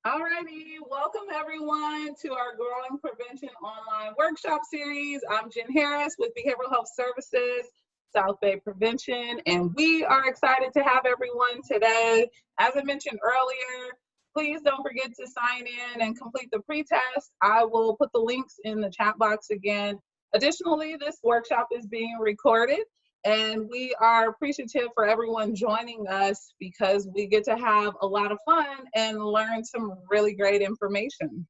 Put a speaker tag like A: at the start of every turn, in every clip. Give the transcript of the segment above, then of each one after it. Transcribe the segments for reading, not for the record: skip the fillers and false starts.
A: Alrighty, welcome everyone to our Growing Prevention online workshop series. I'm Jen Harris with Behavioral Health Services, South Bay Prevention, and we are excited to have everyone today. As I mentioned earlier, please don't forget to sign in and complete the pretest. I will put the links in the chat box again. Additionally, this workshop is being recorded. And we are appreciative for everyone joining us because we get to have a lot of fun and learn some really great information.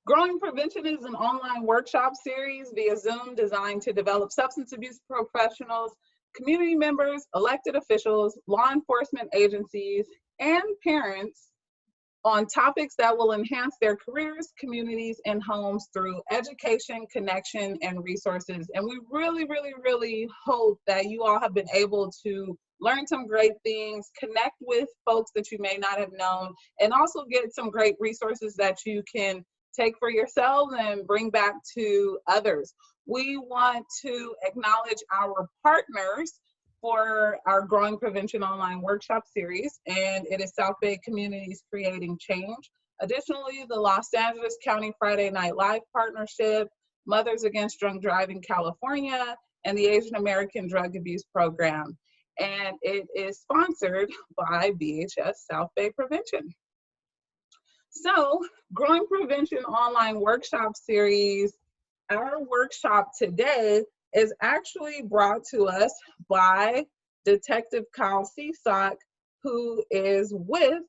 A: Growing Prevention is an online workshop series via Zoom designed to develop substance abuse professionals, community members, elected officials, law enforcement agencies, and parents on topics that will enhance their careers, communities, and homes through education, connection, and resources. And we really hope that you all have been able to learn some great things, connect with folks that you may not have known, and also get some great resources that you can take for yourselves and bring back to others. We want to acknowledge our partners for our Growing Prevention online workshop series, and it is South Bay Communities Creating Change. Additionally, the Los Angeles County Friday Night Live Partnership, Mothers Against Drunk Driving California, and the Asian American Drug Abuse Program. And it is sponsored by BHS South Bay Prevention. So, Growing Prevention online workshop series, our workshop today is actually brought to us by Detective Kyle Seasock, who is with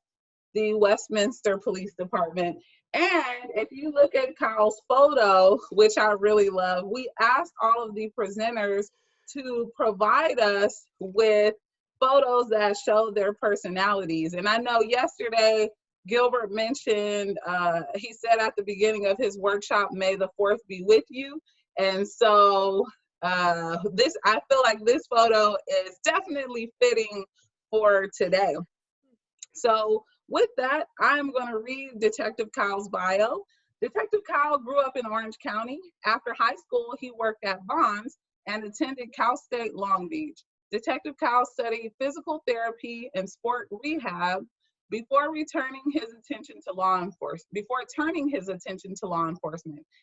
A: the Westminster Police Department. And if you look at Kyle's photo, which I really love, we asked all of the presenters to provide us with photos that show their personalities. And I know yesterday, Gilbert mentioned, he said at the beginning of his workshop, "May the 4th be with you." And so I feel like this photo is definitely fitting for today. So with that, I'm going to read Detective Kyle's bio. Detective Kyle grew up in Orange County. After high school, he worked at Vons and attended Cal State Long Beach. Detective Kyle studied physical therapy and sport rehab before turning his attention to law enforcement.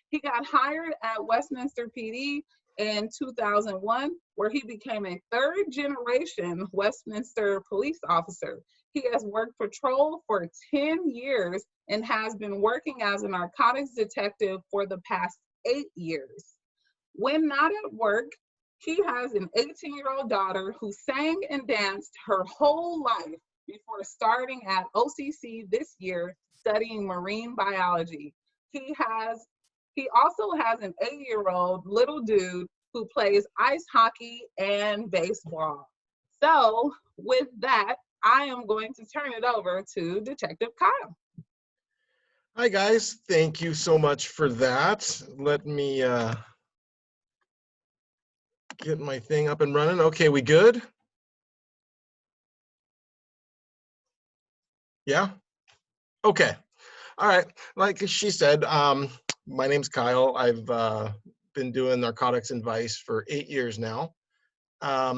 A: He got hired at Westminster PD in 2001, where he became a third-generation Westminster police officer. He has worked patrol for 10 years and has been working as a narcotics detective for the past 8 years. When not at work, he has an 18-year-old daughter who sang and danced her whole life before starting at OCC this year studying marine biology. He also has an 8-year-old little dude who plays ice hockey and baseball. So with that, I am going to turn it over to Detective Kyle.
B: Hi guys, thank you so much for that. Let me get my thing up and running. Okay, we good? Yeah? Okay. All right. Like she said, my name's Kyle. I've been doing narcotics and vice for 8 years now.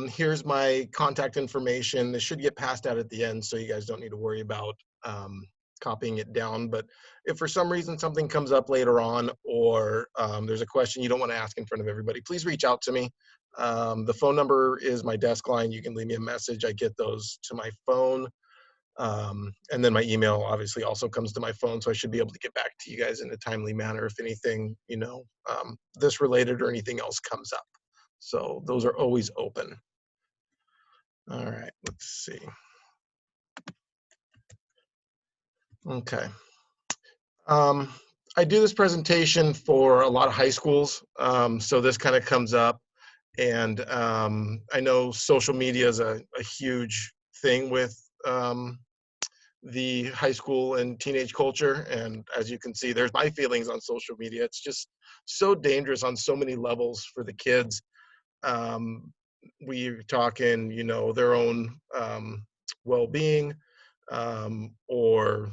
B: Here's my contact information. This should get passed out at the end, so you guys don't need to worry about copying it down. But if for some reason something comes up later on, or there's a question you don't want to ask in front of everybody, please reach out to me. The phone number is my desk line. You can leave me a message. I get those to my phone. And then my email obviously also comes to my phone, so I should be able to get back to you guys in a timely manner if anything, this related or anything else comes up. So those are always open. All right, let's see. Okay. I do this presentation for a lot of high schools, so this kind of comes up. And I know social media is a huge thing with the high school and teenage culture. And as you can see, there's my feelings on social media. It's just so dangerous on so many levels for the kids. We're talking, their own well-being, or,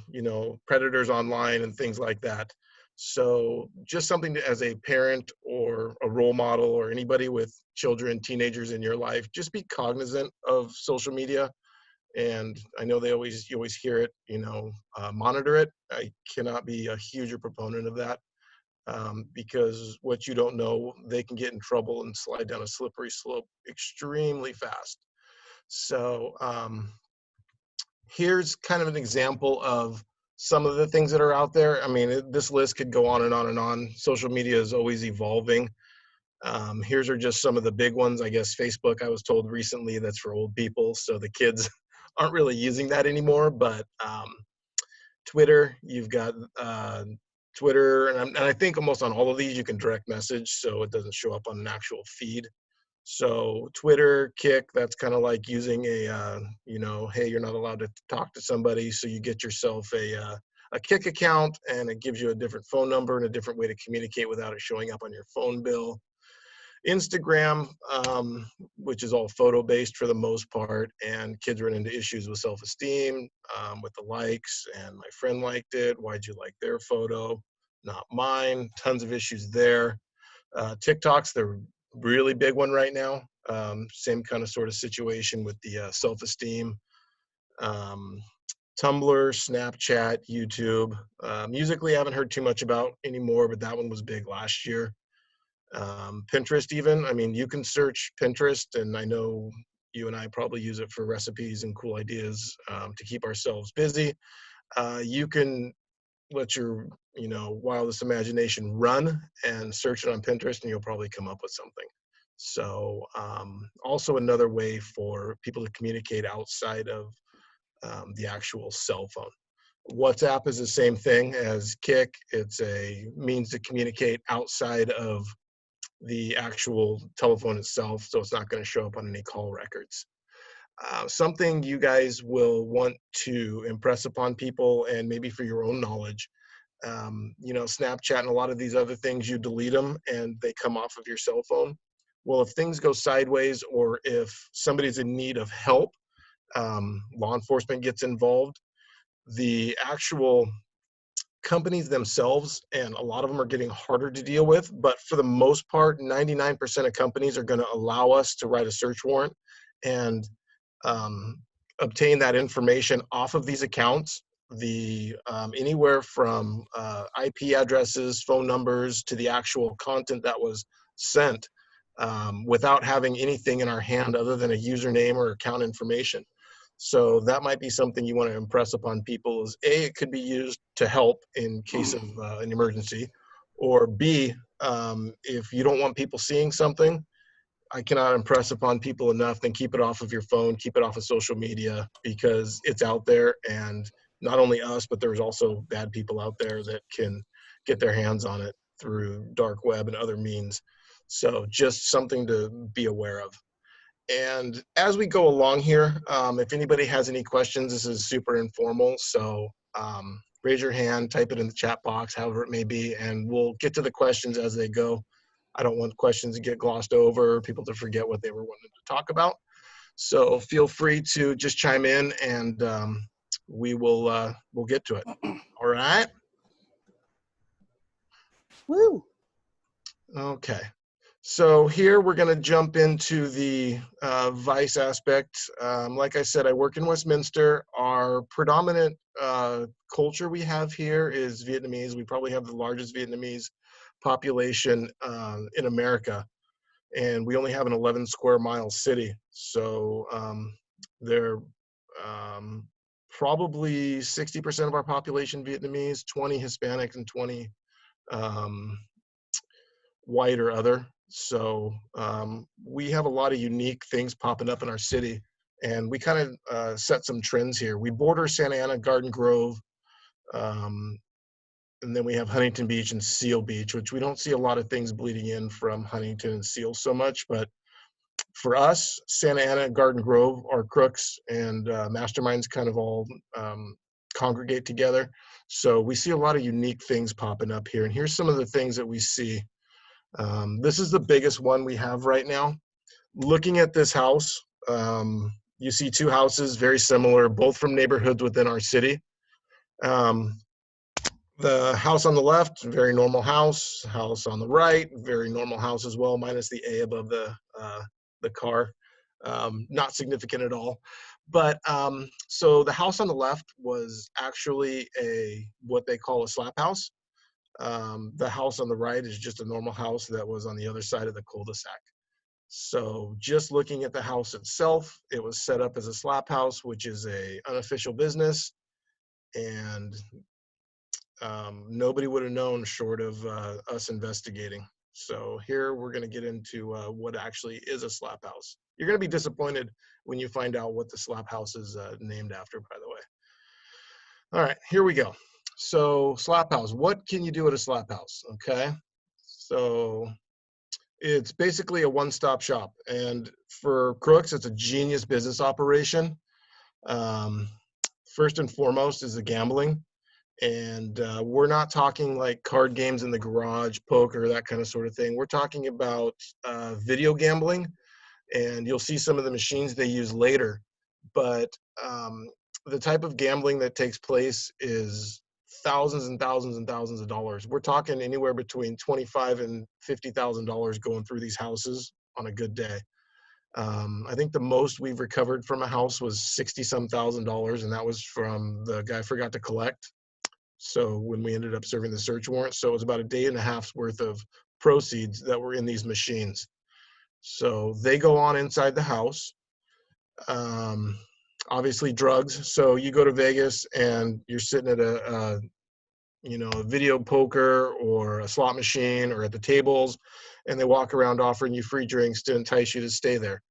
B: predators online and things like that. So just something as a parent or a role model or anybody with children, teenagers in your life, just be cognizant of social media. And I know you always hear it, monitor it. I cannot be a huger proponent of that, because what you don't know, they can get in trouble and slide down a slippery slope extremely fast. So here's kind of an example of some of the things that are out there. I mean, this list could go on and on and on. Social media is always evolving. Here's are just some of the big ones. I guess Facebook, I was told recently, that's for old people, so the kids aren't really using that anymore. But Twitter, you've got Twitter, and I think almost on all of these you can direct message, so it doesn't show up on an actual feed. So Twitter, Kick, that's kind of like using a, hey, you're not allowed to talk to somebody, so you get yourself a Kick account, and it gives you a different phone number and a different way to communicate without it showing up on your phone bill. Instagram, which is all photo-based for the most part, and kids run into issues with self-esteem, with the likes, and my friend liked it, why'd you like their photo, not mine, tons of issues there. TikTok's the really big one right now. Same kind of sort of situation with the self-esteem. Tumblr, Snapchat, YouTube. Musical.ly I haven't heard too much about anymore, but that one was big last year. Pinterest even, I mean, you can search Pinterest, and I know you and I probably use it for recipes and cool ideas, to keep ourselves busy. You can let your wildest imagination run and search it on Pinterest, and you'll probably come up with something. So also another way for people to communicate outside of the actual cell phone. WhatsApp is the same thing as Kick. It's a means to communicate outside of the actual telephone itself, so it's not going to show up on any call records. Something you guys will want to impress upon people, and maybe for your own knowledge, Snapchat and a lot of these other things, you delete them and they come off of your cell phone. Well, if things go sideways, or if somebody's in need of help, law enforcement gets involved, the actual companies themselves, and a lot of them are getting harder to deal with, but for the most part, 99% of companies are going to allow us to write a search warrant and obtain that information off of these accounts, anywhere from IP addresses, phone numbers, to the actual content that was sent, without having anything in our hand other than a username or account information. So that might be something you want to impress upon people, is A, it could be used to help in case of an emergency, or B, if you don't want people seeing something, I cannot impress upon people enough, then keep it off of your phone, keep it off of social media, because it's out there, and not only us, but there's also bad people out there that can get their hands on it through dark web and other means. So just something to be aware of. And as we go along here, if anybody has any questions, this is super informal, so raise your hand, type it in the chat box, however it may be, and we'll get to the questions as they go. I don't want questions to get glossed over, people to forget what they were wanting to talk about. So feel free to just chime in, and we'll get to it. All right?
C: Woo.
B: Okay. So here we're going to jump into the Vice aspect. Like I said, I work in Westminster. Our predominant culture we have here is Vietnamese. We probably have the largest Vietnamese population in America, and we only have an 11 square mile city. So they're probably 60% of our population Vietnamese, 20 Hispanic, and 20 white or other. So we have a lot of unique things popping up in our city, and we kind of set some trends here. We border Santa Ana, Garden Grove, and then we have Huntington Beach and Seal Beach, which we don't see a lot of things bleeding in from Huntington and Seal so much, but for us, Santa Ana and Garden Grove are crooks, and masterminds kind of all congregate together. So we see a lot of unique things popping up here, and here's some of the things that we see. This is the biggest one we have right now. Looking at this house, you see two houses, very similar, both from neighborhoods within our city. The house on the left, very normal house. House on the right, very normal house as well, minus the A above the car. not significant at all. But so the house on the left was actually what they call a slap house. The house on the right is just a normal house that was on the other side of the cul-de-sac. So just looking at the house itself, it was set up as a slap house, which is a unofficial business, and nobody would have known short of us investigating. So here we're going to get into what actually is a slap house. You're going to be disappointed when you find out what the slap house is named after, by the way. All right, here we go. So slap house, what can you do at a slap house? Okay, so it's basically a one-stop shop. And for crooks, it's a genius business operation. Um, First and foremost is the gambling. And we're not talking like card games in the garage, poker, that kind of sort of thing. We're talking about video gambling, and you'll see some of the machines they use later. But the type of gambling that takes place is thousands and thousands and thousands of dollars. We're talking anywhere between $25,000 and $50,000 going through these houses on a good day. I think the most we've recovered from a house was 60-some thousand dollars, and that was from the guy forgot to collect. So when we ended up serving the search warrant, so it was about a day and a half's worth of proceeds that were in these machines. So they go on inside the house. Um, Obviously drugs. So you go to Vegas and you're sitting at a video poker or a slot machine or at the tables, and they walk around offering you free drinks to entice you to stay there.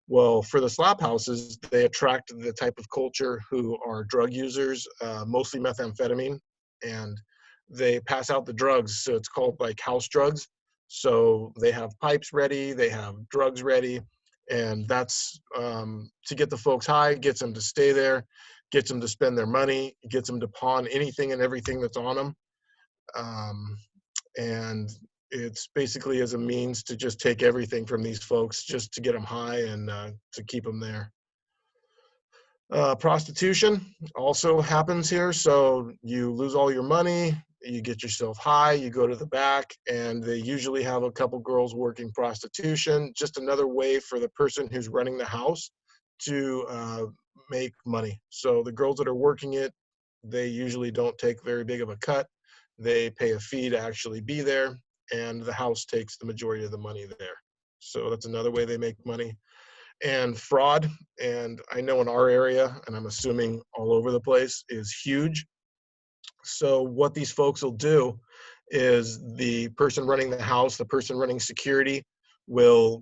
B: Well, for the slap houses, they attract the type of culture who are drug users, mostly methamphetamine, and they pass out the drugs. So it's called like house drugs. So they have pipes ready, they have drugs ready, and that's to get the folks high, gets them to stay there, gets them to spend their money, gets them to pawn anything and everything that's on them. And it's basically as a means to just take everything from these folks just to get them high and to keep them there. Prostitution also happens here. So you lose all your money, you get yourself high, you go to the back, and they usually have a couple girls working prostitution, just another way for the person who's running the house to make money. So the girls that are working it, they usually don't take very big of a cut. They pay a fee to actually be there, and the house takes the majority of the money there. So that's another way they make money. And fraud, and I know in our area, and I'm assuming all over the place, is huge. So what these folks will do is the person running the house, the person running security, will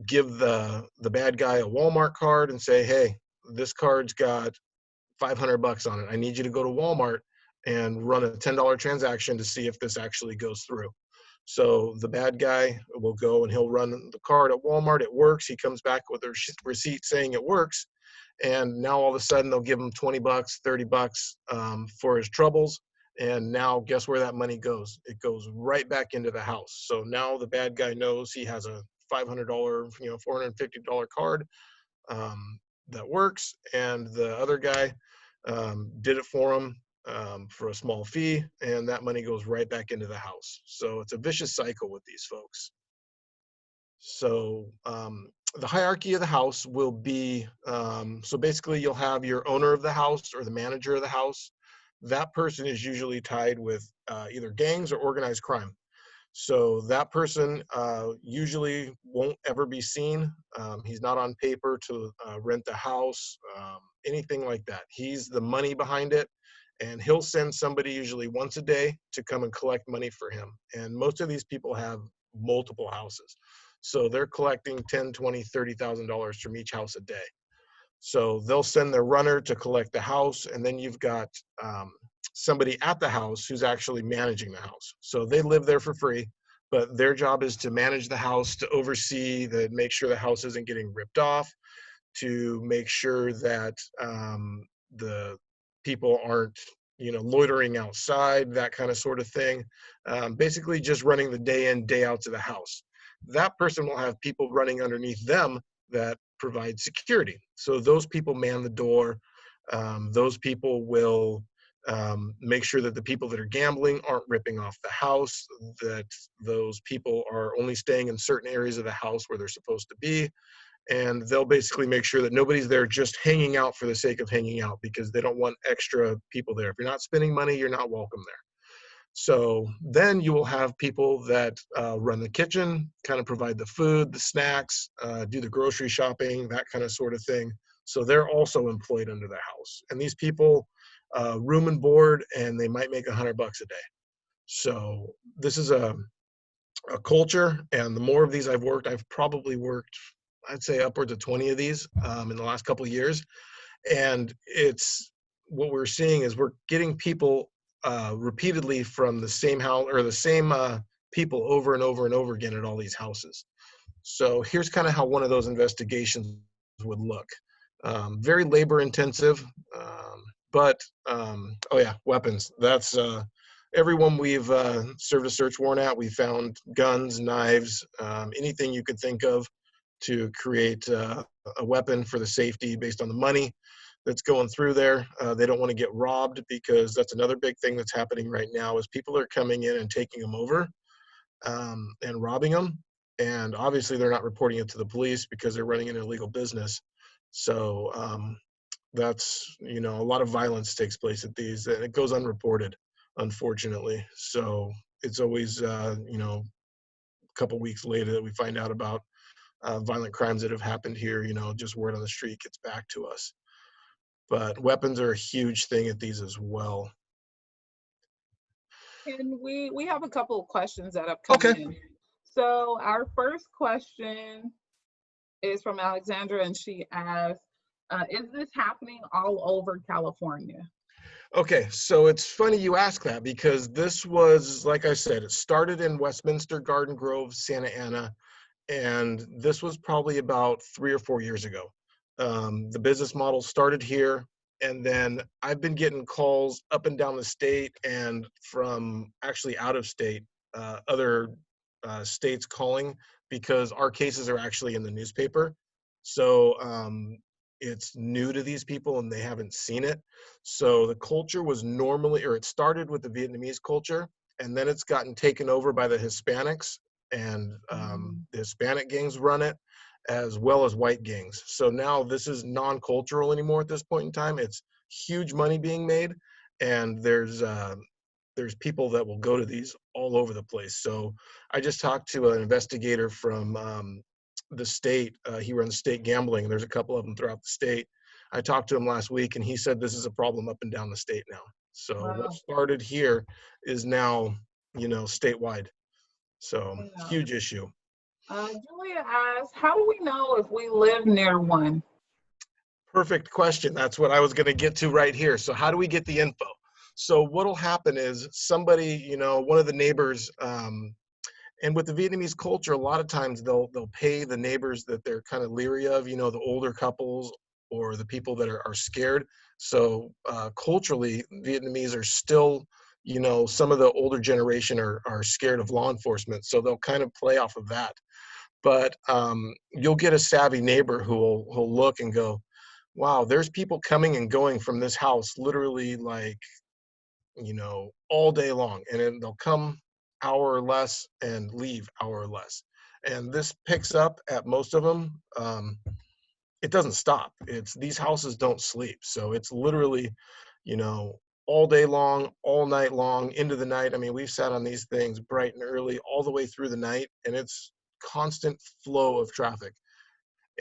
B: give the bad guy a Walmart card and say, hey, this card's got $500 on it. I need you to go to Walmart and run a $10 transaction to see if this actually goes through. So the bad guy will go and he'll run the card at Walmart. It works. He comes back with a receipt saying it works. And now all of a sudden they'll give him $20, $30 for his troubles. And now guess where that money goes? It goes right back into the house. So now the bad guy knows he has a $500, $450 card that works. And the other guy did it for him for a small fee, and that money goes right back into the house. So it's a vicious cycle with these folks. So the hierarchy of the house will be, so basically you'll have your owner of the house or the manager of the house. That person is usually tied with either gangs or organized crime. So that person usually won't ever be seen. He's not on paper to rent the house, anything like that. He's the money behind it, and he'll send somebody usually once a day to come and collect money for him. And most of these people have multiple houses. So they're collecting $10,000, $20,000, $30,000 from each house a day. So they'll send their runner to collect the house, and then you've got somebody at the house who's actually managing the house. So they live there for free, but their job is to manage the house, to oversee, make sure the house isn't getting ripped off, to make sure that the people aren't, loitering outside, that kind of sort of thing. Basically just running the day in, day out to the house. That person will have people running underneath them that provide security. So those people man the door. Those people will make sure that the people that are gambling aren't ripping off the house, that those people are only staying in certain areas of the house where they're supposed to be. and they'll basically make sure that nobody's there just hanging out for the sake of hanging out, because they don't want extra people there. If you're not spending money, you're not welcome there. So then you will have people that run the kitchen, kind of provide the food, the snacks, do the grocery shopping, that kind of sort of thing. So they're also employed under the house. And these people room and board, and they might make $100 a day. So this is a culture, and the more of these I've worked, I've probably worked, I'd say upwards of 20 of these in the last couple of years. And it's what we're seeing is we're getting people repeatedly from the same house, or the same people over and over and over again at all these houses. So here's kind of how one of those investigations would look. Very labor intensive, but oh yeah, weapons. That's everyone we've served a search warrant at. We found guns, knives, anything you could think of to create a weapon for the safety based on the money that's going through there. They don't want to get robbed, because that's another big thing that's happening right now is people are coming in and taking them over and robbing them. And obviously they're not reporting it to the police because they're running an illegal business. So that's, you know, a lot of violence takes place at these, and it goes unreported, unfortunately. So it's always, you know, a couple weeks later that we find out about violent crimes that have happened here. You know, just word on the street gets back to us. But weapons are a huge thing at these as well.
A: And we have a couple of questions that have come
B: Okay.
A: in. So our first question is from Alexandra, and she asks, is this happening all over California?
B: Okay, so it's funny you ask that, because this was, like I said, it started in Westminster, Garden Grove, Santa Ana, and this was probably about 3 or 4 years ago. The business model started here, and then I've been getting calls up and down the state and from actually out of state, other states calling, because our cases are actually in the newspaper. So it's new to these people and they haven't seen it. So the culture was normally, or it started with the Vietnamese culture, and then it's gotten taken over by the Hispanics, and the Hispanic gangs run it, as well as white gangs. So now this is non-cultural anymore at this point in time. It's huge money being made, and there's people that will go to these all over the place. So I just talked to an investigator from the state. He runs state gambling. There's a couple of them throughout the state. I talked to him last week, and he said this is a problem up and down the state now. So
A: Wow.
B: what started here is now, you know, statewide. So
A: Yeah.
B: huge issue.
A: Julia asks, how do we know if we live near one?
B: Perfect question. That's what I was going to get to right here. So how do we get the info? So what'll happen is somebody, you know, one of the neighbors, and with the Vietnamese culture, a lot of times they'll pay the neighbors that they're kind of leery of, you know, the older couples or the people that are scared. So culturally, Vietnamese are still, you know, some of the older generation are scared of law enforcement. So they'll kind of play off of that. But you'll get a savvy neighbor who'll look and go, wow, there's people coming and going from this house literally, like, you know, all day long. And then they'll come hour or less and leave hour or less. And this picks up at most of them. It doesn't stop. It's, these houses don't sleep. So it's literally, you know, all day long, all night long, into the night. I mean, we've sat on these things bright and early all the way through the night, and it's constant flow of traffic.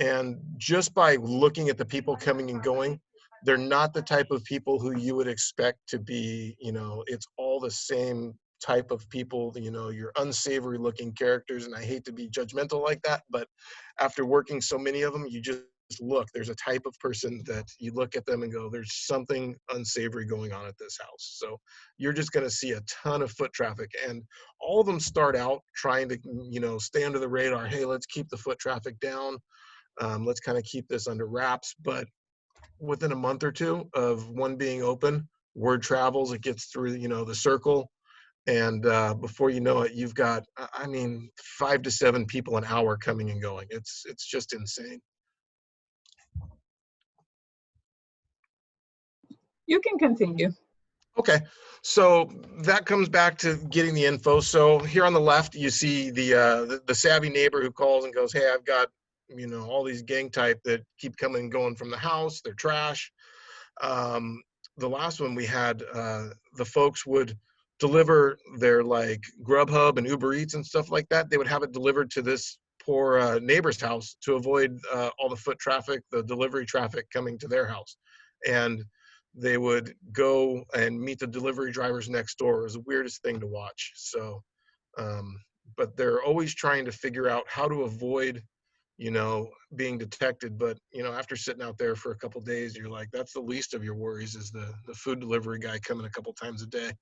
B: And just by looking at the people coming and going, they're not the type of people who you would expect to be, you know, it's all the same type of people, you know, your unsavory looking characters. And I hate to be judgmental like that, but after working so many of them, you just look, there's a type of person that you look at them and go, there's something unsavory going on at this house. So you're just going to see a ton of foot traffic, and all of them start out trying to, you know, stay under the radar. Hey, let's keep the foot traffic down. Let's kind of keep this under wraps. But within a month or two of one being open, word travels, it gets through, you know, the circle. And before you know it, you've got, I mean, 5 to 7 people an hour coming and going. It's just insane.
A: You can continue.
B: Okay, so that comes back to getting the info. So here on the left, you see the savvy neighbor who calls and goes, hey, I've got, all these gang type that keep coming and going from the house. They're trash. The last one we had, the folks would deliver their like Grubhub and Uber Eats and stuff like that. They would have it delivered to this poor neighbor's house to avoid all the foot traffic, the delivery traffic coming to their house. And they would go and meet the delivery drivers next door. It was the weirdest thing to watch. So, but they're always trying to figure out how to avoid being detected. But after sitting out there for a couple days, you're like, that's the least of your worries, is the food delivery guy coming a couple times a day.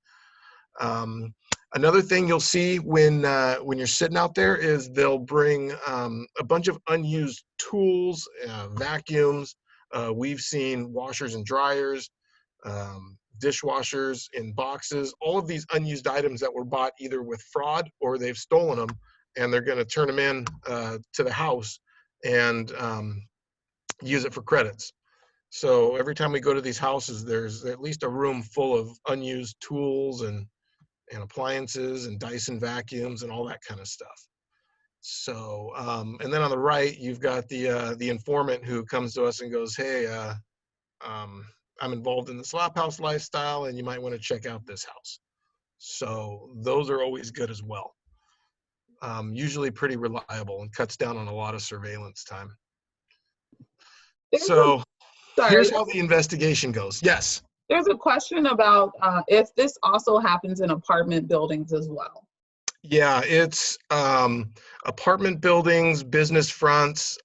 B: Another thing you'll see when you're sitting out there is they'll bring a bunch of unused tools, vacuums. We've seen washers and dryers, dishwashers in boxes, all of these unused items that were bought either with fraud or they've stolen them, and they're going to turn them in to the house and use it for credits. So every time we go to these houses, there's at least a room full of unused tools and appliances and Dyson vacuums and all that kind of stuff. So, and then on the right, you've got the informant who comes to us and goes, hey, I'm involved in the slop house lifestyle and you might want to check out this house. So those are always good as well. Usually pretty reliable and cuts down on a lot of surveillance time. So here's how the investigation goes. Yes.
A: There's a question about if this also happens in apartment buildings as well.
B: Yeah, it's apartment buildings, business fronts,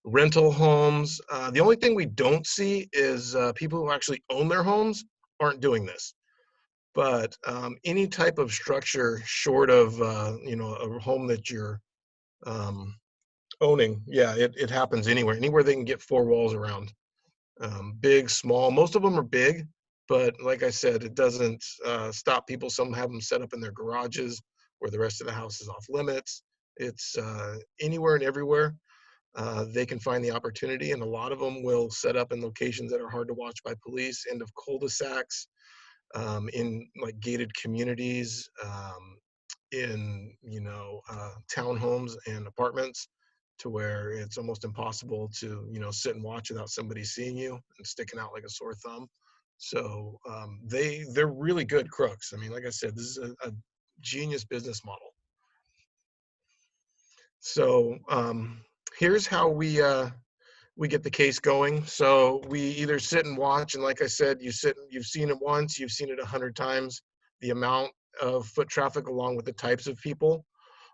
B: rental homes. The only thing we don't see is people who actually own their homes aren't doing this. But any type of structure short of, a home that you're owning, yeah, it happens anywhere. Anywhere they can get four walls around. Big, small, most of them are big, but like I said, it doesn't stop people. Some have them set up in their garages where the rest of the house is off limits. It's anywhere and everywhere. They can find the opportunity, and a lot of them will set up in locations that are hard to watch by police, end of cul-de-sacs, in like gated communities, in townhomes and apartments, to where it's almost impossible to sit and watch without somebody seeing you and sticking out like a sore thumb. So they're really good crooks. I mean, like I said, this is a genius business model. So here's how we get the case going. So we either sit and watch, and like I said, you've seen it once, you've seen it 100 times, the amount of foot traffic along with the types of people,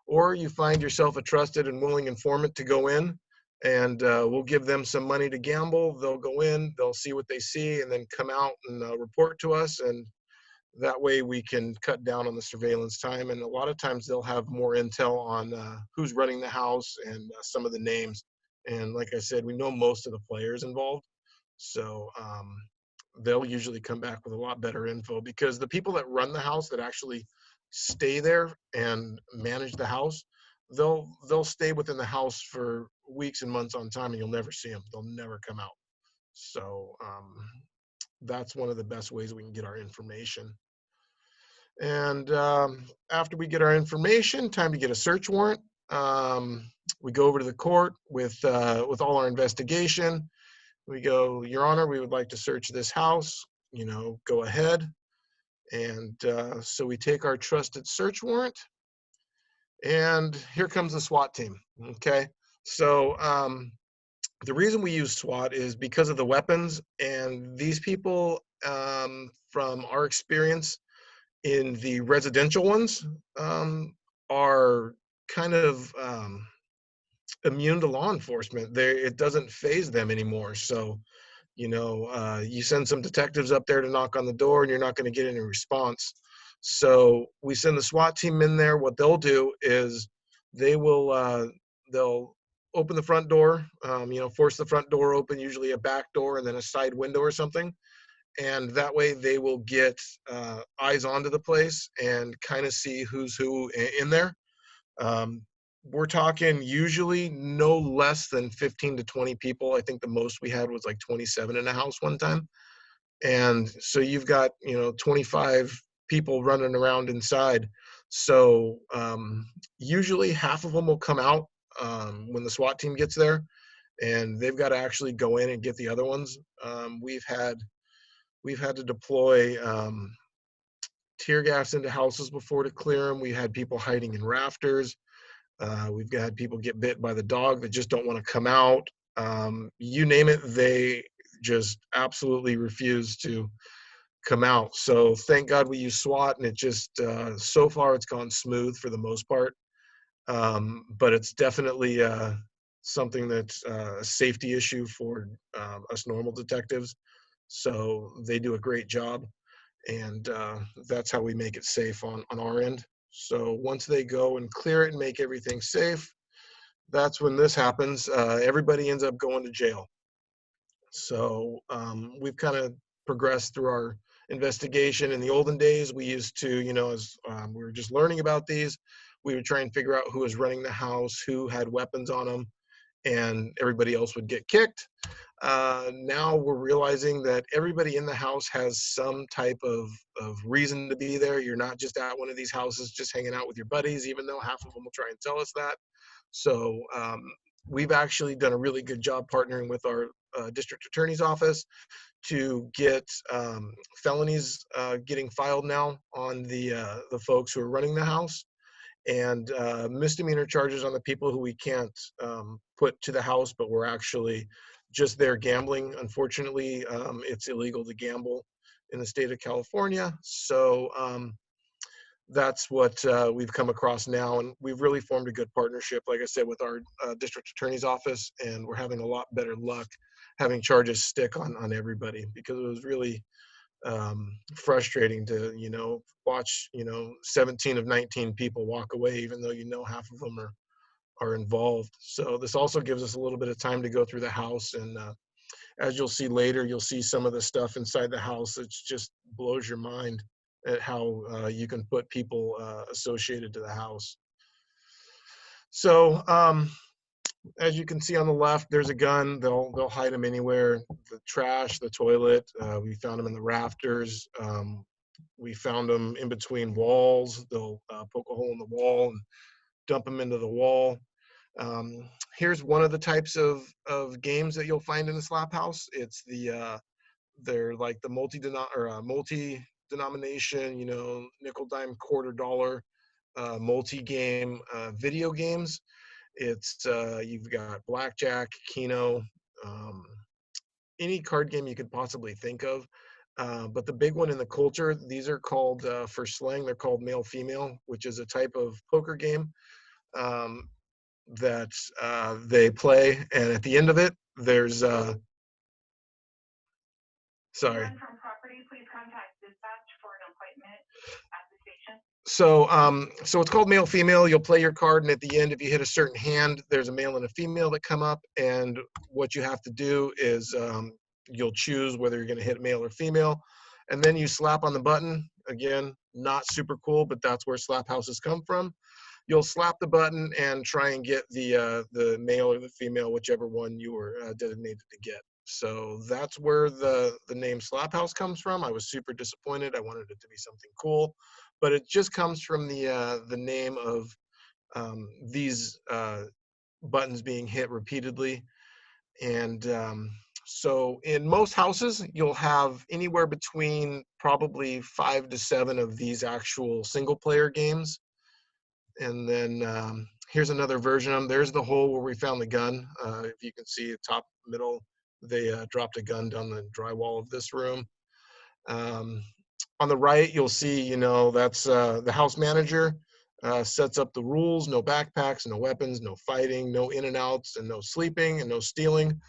B: or you find yourself a trusted and willing informant to go in, and we'll give them some money to gamble. They'll go in, they'll see what they see, and then come out and report to us, and that way we can cut down on the surveillance time. And a lot of times they'll have more intel on who's running the house and some of the names. And like I said, we know most of the players involved. So they'll usually come back with a lot better info, because the people that run the house, that actually stay there and manage the house, they'll stay within the house for weeks and months on time, and you'll never see them. They'll never come out. So that's one of the best ways we can get our information. And after we get our information, time to get a search warrant. We go over to the court with all our investigation. We go, Your Honor, we would like to search this house. Go ahead. And so we take our trusted search warrant, and here comes the SWAT team. Okay, so the reason we use SWAT is because of the weapons, and these people, from our experience in the residential ones, are kind of immune to law enforcement. It doesn't phase them anymore. So, you send some detectives up there to knock on the door, and you're not going to get any response. So we send the SWAT team in there. What they'll do is they'll open the front door, force the front door open, usually a back door and then a side window or something. And that way they will get eyes onto the place and kind of see who's who in there. We're talking usually no less than 15 to 20 people. I think the most we had was like 27 in a house one time. And so you've got, 25 people running around inside. So usually half of them will come out when the SWAT team gets there, and they've got to actually go in and get the other ones. We've had to deploy tear gas into houses before to clear them. We had people hiding in rafters. We've had people get bit by the dog that just don't want to come out. You name it, they just absolutely refuse to come out. So thank God we use SWAT, and it just so far it's gone smooth for the most part. But it's definitely something that's a safety issue for us normal detectives. So they do a great job, and that's how we make it safe on our end. So once they go and clear it and make everything safe, that's when this happens. Everybody ends up going to jail. So we've kind of progressed through our investigation. In the olden days, we used to, as we were just learning about these, we would try and figure out who was running the house, who had weapons on them, and everybody else would get kicked. Now we're realizing that everybody in the house has some type of reason to be there. You're not just at one of these houses just hanging out with your buddies, even though half of them will try and tell us that. So we've actually done a really good job partnering with our district attorney's office to get felonies getting filed now on the folks who are running the house, and misdemeanor charges on the people who we can't put to the house, but we're actually just there gambling. Unfortunately, it's illegal to gamble in the state of California. So that's what we've come across now, and we've really formed a good partnership, like I said, with our district attorney's office, and we're having a lot better luck having charges stick on everybody, because it was really frustrating to watch 17 of 19 people walk away, even though half of them are involved. So this also gives us a little bit of time to go through the house, and as you'll see later, you'll see some of the stuff inside the house that just blows your mind at how you can put people associated to the house. So as you can see on the left, there's a gun. They'll hide them anywhere. The trash, the toilet. We found them in the rafters. We found them in between walls. They'll poke a hole in the wall and dump them into the wall. Here's one of the types of games that you'll find in the slap house. It's they're like the multi-denomination, nickel, dime, quarter, dollar, multi-game video games. It's you've got blackjack, Keno, any card game you could possibly think of. But the big one in the culture, these are called, for slang, they're called male-female, which is a type of poker game that they play. And at the end of it, there's, sorry. From property, please contact dispatch for an appointment at the station. So it's called male female. You'll play your card, and at the end, if you hit a certain hand, there's a male and a female that come up, and what you have to do is you'll choose whether you're going to hit male or female, and then you slap on the button. Again, not super cool, but that's where slap houses come from. You'll slap the button and try and get the male or the female, whichever one you were designated to get. So that's where the name Slap House comes from. I was super disappointed. I wanted it to be something cool, but it just comes from the name of these buttons being hit repeatedly. And so in most houses, you'll have anywhere between probably 5 to 7 of these actual single player games. And then here's another version of them. There's the hole where we found the gun. If you can see, top middle, they dropped a gun down the drywall of this room. On the right, you'll see, that's the house manager sets up the rules: no backpacks, no weapons, no fighting, no in and outs, and no sleeping, and no stealing.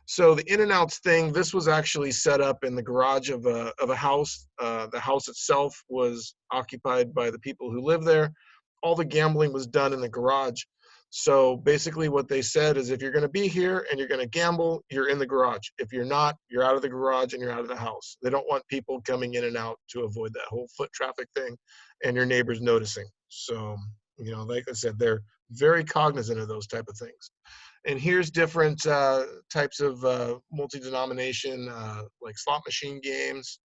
B: So the in and outs thing, this was actually set up in the garage of a house. The house itself was occupied by the people who live there. All the gambling was done in the garage. So basically what they said is, if you're going to be here and you're going to gamble, you're in the garage. If you're not, you're out of the garage and you're out of the house. They don't want people coming in and out to avoid that whole foot traffic thing and your neighbors noticing. So, like I said, they're very cognizant of those type of things. And here's different types of multi-denomination, like slot machine games.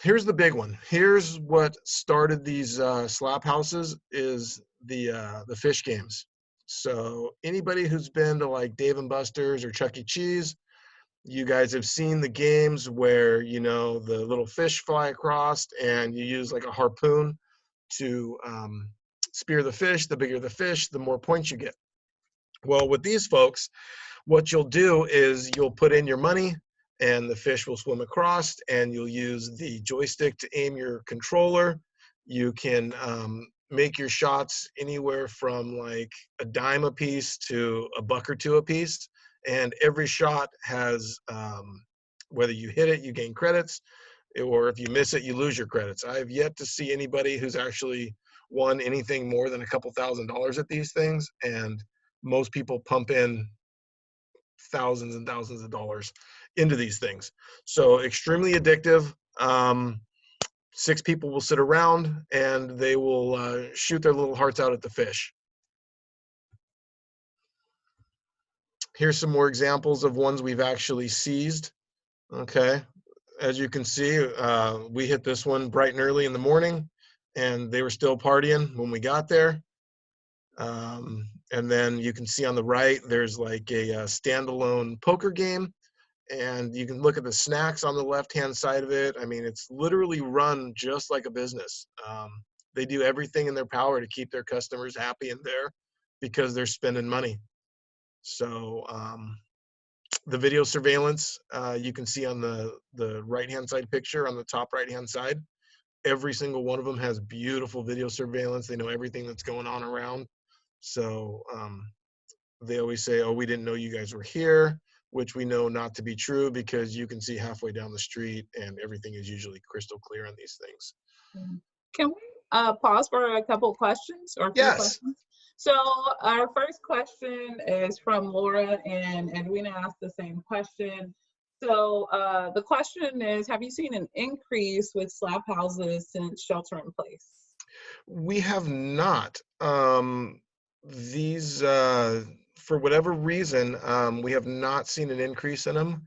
B: Here's the big one. Here's what started these slop houses is the fish games. So anybody who's been to like Dave and Buster's or Chuck E. Cheese, you guys have seen the games where, you know, the little fish fly across and you use like a harpoon to spear the fish. The bigger the fish, the more points you get. Well, with these folks, what you'll do is you'll put in your money and the fish will swim across, and you'll use the joystick to aim your controller. You can make your shots anywhere from like a dime a piece to a buck or two a piece. And every shot has, whether you hit it, you gain credits, or if you miss it, you lose your credits. I've yet to see anybody who's actually won anything more than a couple $1,000s at these things. And most people pump in thousands and thousands of dollars into these things. So extremely addictive. 6 people will sit around and they will shoot their little hearts out at the fish. Here's some more examples of ones we've actually seized. Okay, as you can see, we hit this one bright and early in the morning, and they were still partying when we got there. And then you can see on the right, there's like a standalone poker game, and you can look at the snacks on the left-hand side of it. I mean, it's literally run just like a business. They do everything in their power to keep their customers happy and there because they're spending money. So the video surveillance, you can see on the right-hand side picture on the top right-hand side, every single one of them has beautiful video surveillance. They know everything that's going on around. So they always say, oh, we didn't know you guys were here, which we know not to be true because you can see halfway down the street and everything is usually crystal clear on these things.
A: Can we pause for a couple questions or a few
B: Yes.
A: questions? So our first question is from Laura, and Edwina asked the same question. So the question is, have you seen an increase with slap houses since shelter in place?
B: We have not. These, for whatever reason, we have not seen an increase in them.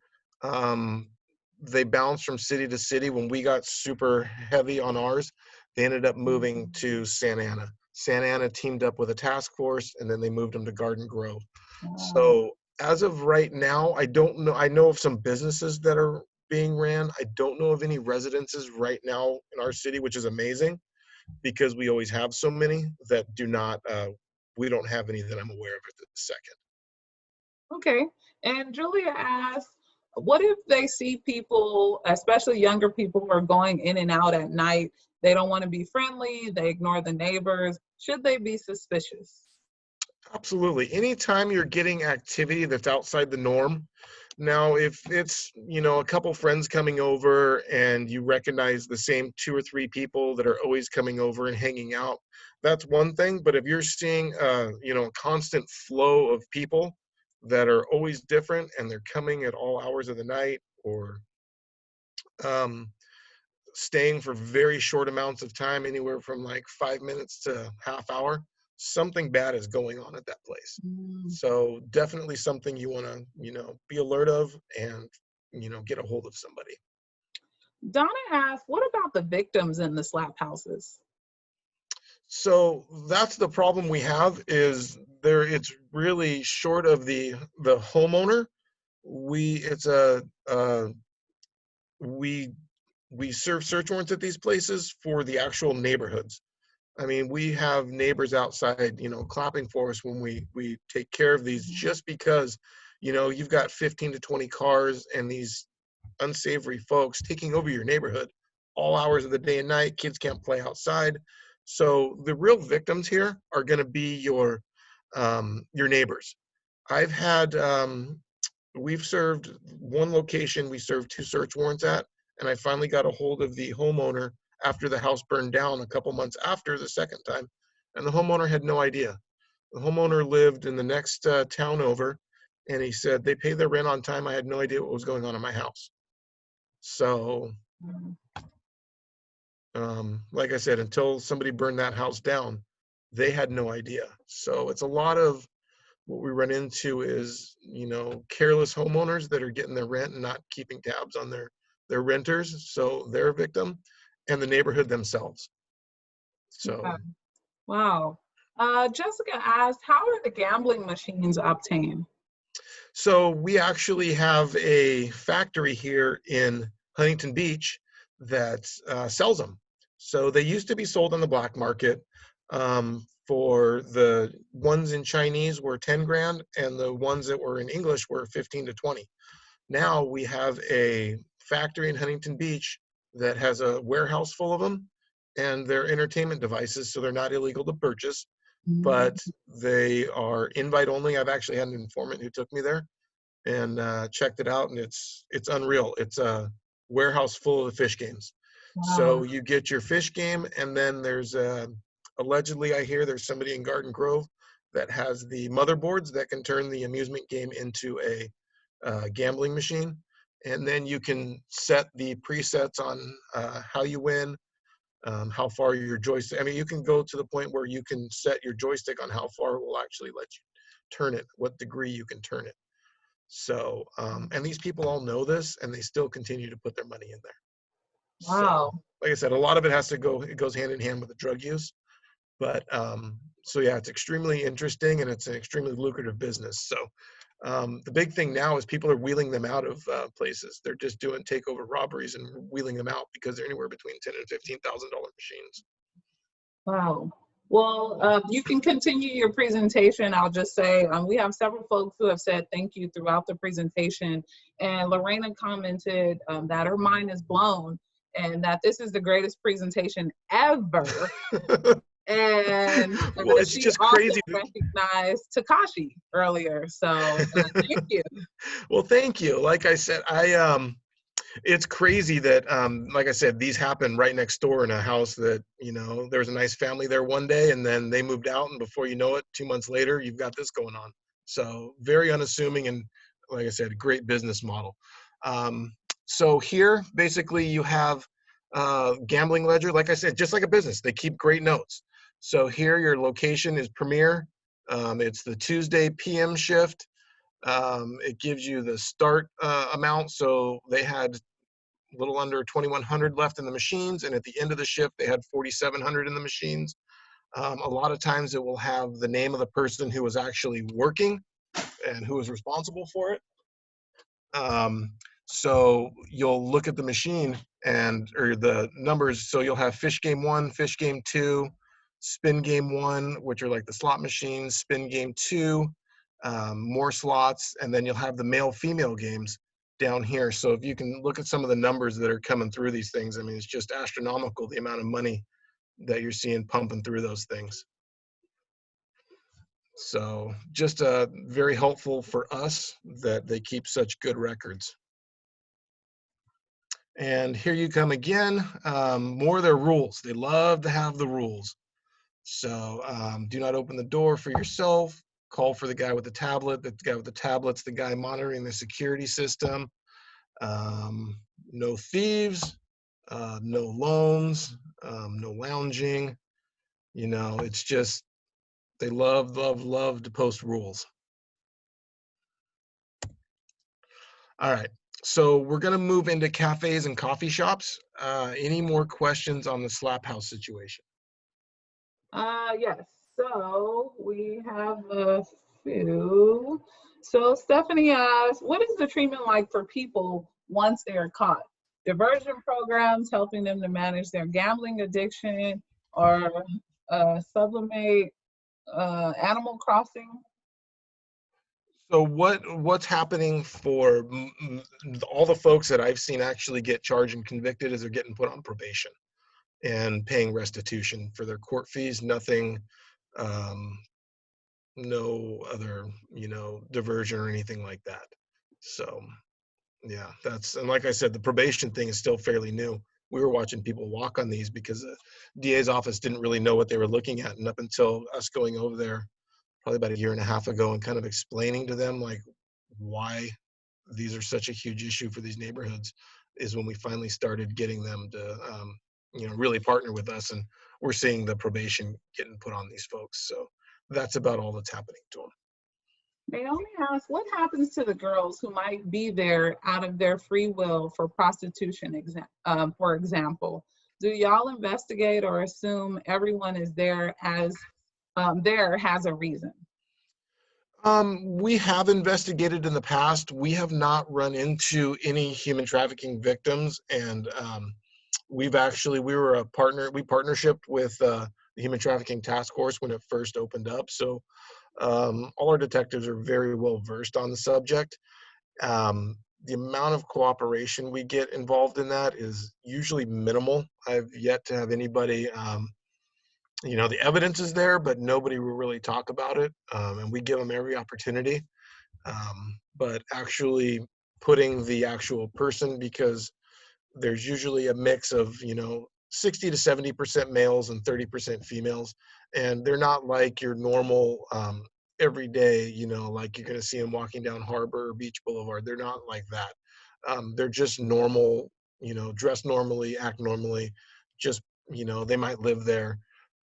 B: They bounce from city to city. When we got super heavy on ours, they ended up moving to Santa Ana. Santa Ana teamed up with a task force, and then they moved them to Garden Grove. So as of right now, I don't know. I know of some businesses that are being ran. I don't know of any residences right now in our city, which is amazing because we always have so many that do not, we don't have any that I'm aware of at the second.
A: Okay. And Julia asked, what if they see people, especially younger people who are going in and out at night? They don't want to be friendly, they ignore the neighbors. Should they be suspicious?
B: Absolutely. Anytime you're getting activity that's outside the norm. Now, if it's, you know, a couple friends coming over and you recognize the same 2 or 3 people that are always coming over and hanging out, that's one thing. But if you're seeing, you know, a constant flow of people that are always different and they're coming at all hours of the night or staying for very short amounts of time, anywhere from like 5 minutes to half hour, something bad is going on at that place. So definitely something you want to, you know, be alert of and, you know, get a hold of somebody.
A: Donna asked, what about the victims in the slap houses?
B: So that's the problem we have is there, it's really short of the homeowner. We serve search warrants at these places for the actual neighborhoods. I mean, we have neighbors outside, you know, clapping for us when we take care of these just because, you know, you've got 15 to 20 cars and these unsavory folks taking over your neighborhood all hours of the day and night. Kids can't play outside. So the real victims here are going to be your neighbors. I've had, we've served one location, we served 2 search warrants at, and I finally got a hold of the homeowner after the house burned down a couple months after the second time. And the homeowner had no idea. The homeowner lived in the next town over, and he said, they pay their rent on time. I had no idea what was going on in my house. So, like I said, until somebody burned that house down, they had no idea. So it's a lot of what we run into is, you know, careless homeowners that are getting their rent and not keeping tabs on their their renters, so they're a victim, and the neighborhood themselves. So,
A: Okay. Wow. Jessica asked, how are the gambling machines obtained?
B: so we actually have a factory here in Huntington Beach that sells them. So they used to be sold on the black market. For the ones in Chinese were 10 grand, and the ones that were in English were 15 to 20. Now we have a factory in Huntington Beach that has a warehouse full of them, and they're entertainment devices, so they're not illegal to purchase, but they are invite only. I've actually had an informant who took me there and checked it out, and it's unreal. It's a warehouse full of fish games. So
A: Wow.
B: you get your fish game, and then there's allegedly, I hear there's somebody in Garden Grove that has the motherboards that can turn the amusement game into a gambling machine, and then you can set the presets on how you win, how far your joystick. I mean, you can go to the point where you can set your joystick on how far it will actually let you turn it, what degree you can turn it. So, and these people all know this, and they still continue to put their money in there. So,
A: Wow.
B: like I said, a lot of it has to go. It goes hand in hand with the drug use. But so yeah, it's extremely interesting, and it's an extremely lucrative business. So the big thing now is people are wheeling them out of places. They're just doing takeover robberies and wheeling them out because they're anywhere between $10,000 and $15,000 machines.
A: Wow. Well, you can continue your presentation. I'll just say we have several folks who have said thank you throughout the presentation. And Lorena commented that her mind is blown and that this is the greatest presentation ever. And
B: Well, it's
A: she
B: just
A: also
B: crazy.
A: recognized Takashi earlier. So thank you.
B: Well, thank you. Like I said, it's crazy that like I said, these happen right next door in a house that, there was a nice family there one day, and then they moved out, and before you know it, 2 months later, you've got this going on. So very unassuming, and like I said, great business model. So here basically you have gambling ledger. Like I said, just like a business, they keep great notes. So here your location is Premier. It's the Tuesday PM shift. It gives you the start amount. So they had a little under 2,100 left in the machines, and at the end of the shift, they had 4,700 in the machines. A lot of times it will have the name of the person who was actually working and who was responsible for it. So you'll look at the machine or the numbers. So you'll have fish game 1, fish game 2, spin game 1, which are like the slot machines, spin game 2, more slots, and then you'll have the male female games down here. So if you can look at some of the numbers that are coming through these things, I mean, it's just astronomical, the amount of money that you're seeing pumping through those things. So just very helpful for us that they keep such good records. And here you come again, more of their rules. They love to have the rules. So do not open the door for yourself. Call for the guy with the tablet. The guy with the tablet's the guy monitoring the security system. No thieves, no loans, no lounging. It's just, they love, love, love to post rules. All right. So we're going to move into cafes and coffee shops. Any more questions on the slap house situation?
A: Yes. So we have a few. So Stephanie asks, what is the treatment like for people once they are caught? Diversion programs helping them to manage their gambling addiction, or sublimate Animal Crossing?
B: So what's happening for all the folks that I've seen actually get charged and convicted is they're getting put on probation and paying restitution for their court fees. Nothing, no other, diversion or anything like that. So yeah, and like I said, the probation thing is still fairly new. We were watching people walk on these because the DA's office didn't really know what they were looking at. And up until us going over there probably about a year and a half ago and kind of explaining to them like why these are such a huge issue for these neighborhoods is when we finally started getting them to really partner with us, and we're seeing the probation getting put on these folks. So that's about all that's happening to them.
A: Naomi asks, what happens to the girls who might be there out of their free will for prostitution, for example? Do y'all investigate or assume everyone is there as there has a reason?
B: We have investigated in the past. We have not run into any human trafficking victims, and we were a partner. We partnershiped with the Human Trafficking Task Force when it first opened up. So all our detectives are very well versed on the subject. The amount of cooperation we get involved in that is usually minimal. I've yet to have anybody, the evidence is there, but nobody will really talk about it. And we give them every opportunity. But actually putting the actual person, because there's usually a mix of 60 to 70% males and 30% females, and they're not like your normal everyday, like you're going to see them walking down Harbor or Beach Boulevard. They're not like that. They're just normal, dress normally, act normally, just they might live there.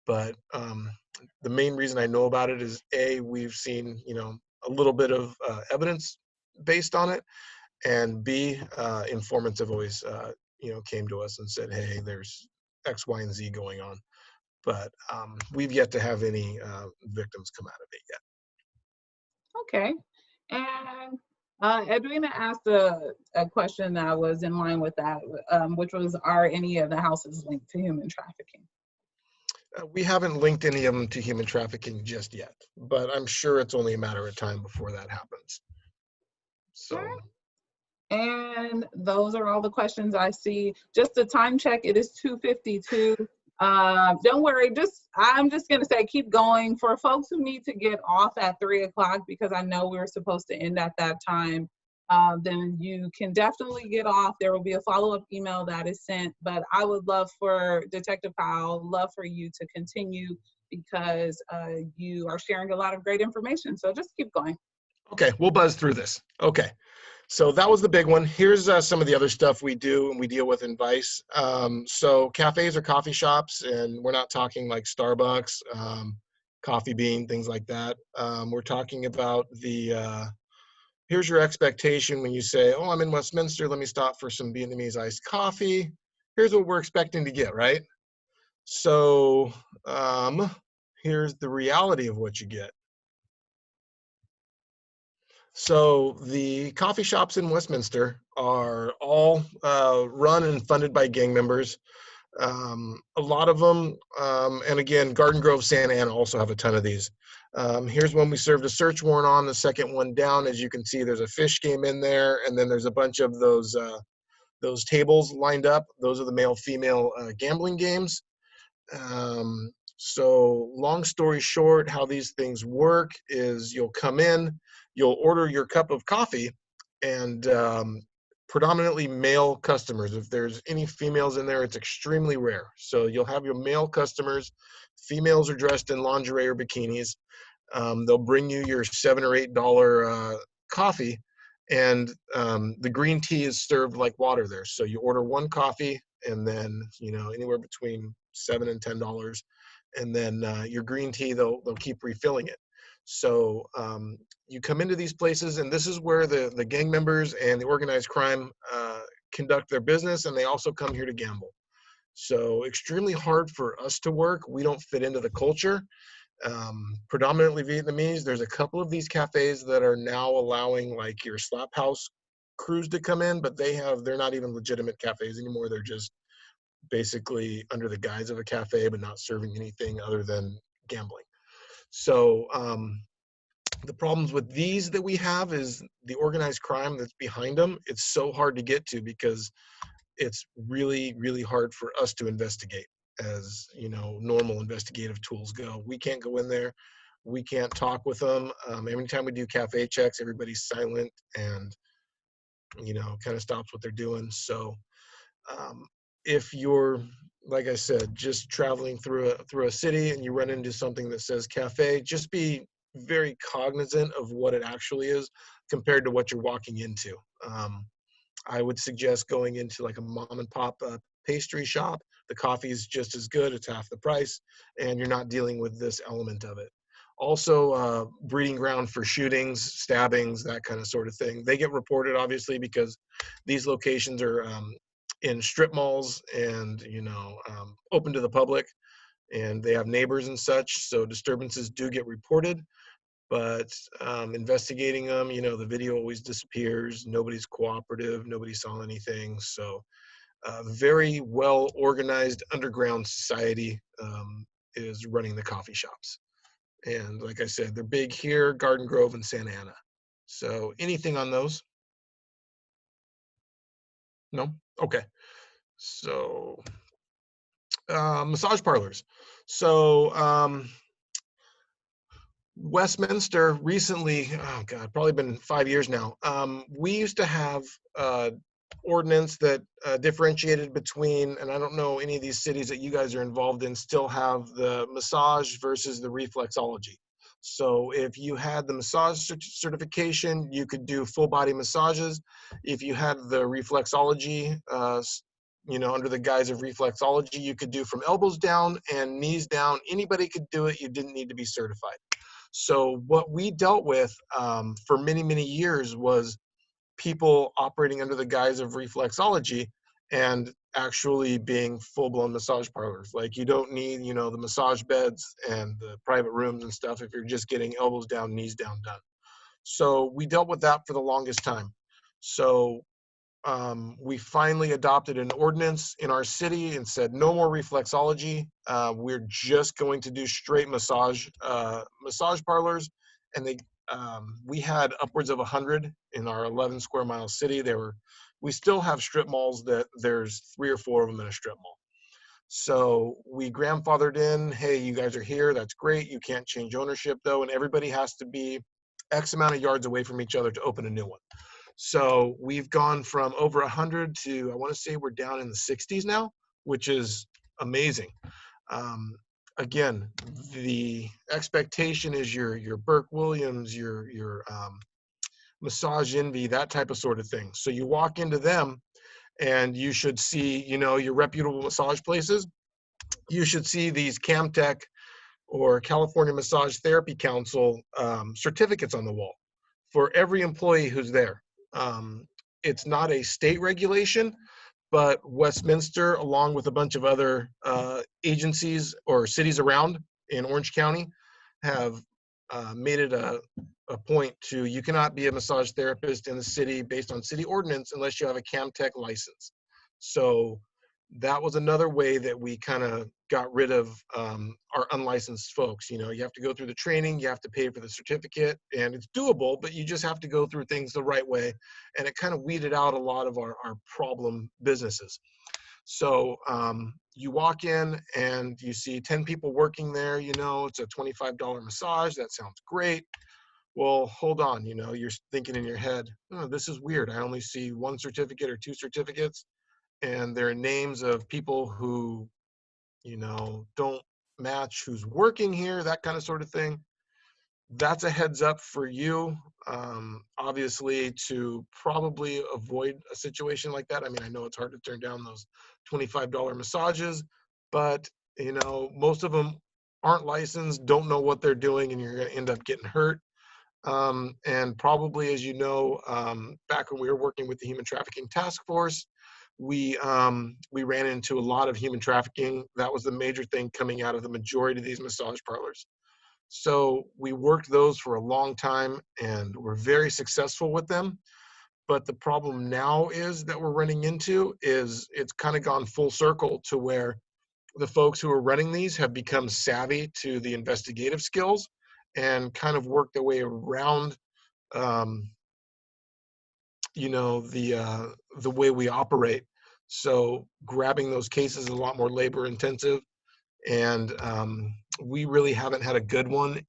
B: But the main reason I know about it is, A, we've seen a little bit of evidence based on it, and B, informants have always came to us and said, hey, there's X, Y, and Z going on. But we've yet to have any victims come out of it yet.
A: Okay. And Edwina asked a question that was in line with that, which was, are any of the houses linked to human trafficking?
B: We haven't linked any of them to human trafficking just yet, but I'm sure it's only a matter of time before that happens. So.
A: And those are all the questions I see. Just a time check, it is 2:52. Don't worry, I'm just gonna say keep going. For folks who need to get off at 3 o'clock, because I know we were supposed to end at that time, then you can definitely get off. There will be a follow-up email that is sent, but I would love for Detective Powell, love for you to continue, because you are sharing a lot of great information. So just keep going.
B: Okay, we'll buzz through this. Okay. So that was the big one. Here's some of the other stuff we do and we deal with in Vice. So cafes or coffee shops, and we're not talking like Starbucks, Coffee Bean, things like that. We're talking about here's your expectation when you say, oh, I'm in Westminster, let me stop for some Vietnamese iced coffee. Here's what we're expecting to get, right? So here's the reality of what you get. So the coffee shops in Westminster are all run and funded by gang members. A lot of them, and again, Garden Grove, Santa Ana also have a ton of these. Here's one we served a search warrant on. The second one down, as you can see, there's a fish game in there, and then there's a bunch of those tables lined up. Those are the male-female gambling games. So long story short, how these things work is you'll come in, you'll order your cup of coffee, and predominantly male customers. If there's any females in there, it's extremely rare. So you'll have your male customers. Females are dressed in lingerie or bikinis. They'll bring you your $7 or $8 coffee, and the green tea is served like water there. So you order one coffee, and then anywhere between $7 and $10, and then your green tea they'll keep refilling it. So you come into these places, and this is where the gang members and the organized crime conduct their business, and they also come here to gamble. So extremely hard for us to work. We don't fit into the culture. Predominantly Vietnamese. There's a couple of these cafes that are now allowing like your slap house crews to come in, but they're not even legitimate cafes anymore. They're just basically under the guise of a cafe, but not serving anything other than gambling. So the problems with these that we have is the organized crime that's behind them. It's so hard to get to because it's really, really hard for us to investigate as normal investigative tools go. We can't go in there. We can't talk with them. Every time we do cafe checks, everybody's silent and kind of stops what they're doing. So if you're, like I said, just traveling through a city and you run into something that says cafe, just be very cognizant of what it actually is compared to what you're walking into. I would suggest going into like a mom and pop pastry shop. The coffee is just as good, it's half the price, and you're not dealing with this element of it. Also, breeding ground for shootings, stabbings, that kind of sort of thing. They get reported, obviously, because these locations are in strip malls and, open to the public, and they have neighbors and such. So disturbances do get reported, but investigating them, the video always disappears. Nobody's cooperative. Nobody saw anything. So very well organized underground society is running the coffee shops. And like I said, they're big here, Garden Grove and Santa Ana. So anything on those? No? Okay. So massage parlors. So Westminster recently, oh God, probably been 5 years now. We used to have ordinance that differentiated between, and I don't know any of these cities that you guys are involved in still have the massage versus the reflexology. So if you had the massage certification, you could do full body massages. If you had the reflexology, under the guise of reflexology, you could do from elbows down and knees down. Anybody could do it. You didn't need to be certified. So what we dealt with for many, many years was people operating under the guise of reflexology and actually being full-blown massage parlors. Like, you don't need, the massage beds and the private rooms and stuff if you're just getting elbows down, knees down done. So we dealt with that for the longest time. So we finally adopted an ordinance in our city and said no more reflexology. We're just going to do straight massage parlors, and we had upwards of 100 in our 11 square mile city. We still have strip malls that there's 3 or 4 of them in a strip mall. So we grandfathered in, hey, you guys are here, that's great. You can't change ownership though, and everybody has to be X amount of yards away from each other to open a new one. So we've gone from over 100 to, I want to say we're down in the 60s now, which is amazing. Again, the expectation is your Burke Williams, your Massage Envy, that type of sort of thing. So you walk into them and you should see, your reputable massage places. You should see these CAMTech or California Massage Therapy Council certificates on the wall for every employee who's there. It's not a state regulation, but Westminster, along with a bunch of other agencies or cities around in Orange County, have made it a point to, you cannot be a massage therapist in the city based on city ordinance unless you have a CAMTech license. So that was another way that we kind of got rid of our unlicensed folks. You have to go through the training, you have to pay for the certificate, and it's doable, but you just have to go through things the right way. And it kind of weeded out a lot of our problem businesses. So you walk in and you see 10 people working there, it's a $25 massage. That sounds great. Well, hold on, you're thinking in your head, oh, this is weird. I only see 1 certificate or 2 certificates. And there are names of people who, don't match who's working here, that kind of sort of thing. That's a heads up for you, obviously, to probably avoid a situation like that. I mean, I know it's hard to turn down those $25 massages, but, most of them aren't licensed, don't know what they're doing, and you're going to end up getting hurt. And probably, as you know, back when we were working with the Human Trafficking Task Force, we ran into a lot of human trafficking. That was the major thing coming out of the majority of these massage parlors. So we worked those for a long time and we're very successful with them. But the problem now is that we're running into is it's kind of gone full circle to where the folks who are running these have become savvy to the investigative skills and kind of work their way around the way we operate. So grabbing those cases is a lot more labor intensive, and we really haven't had a good one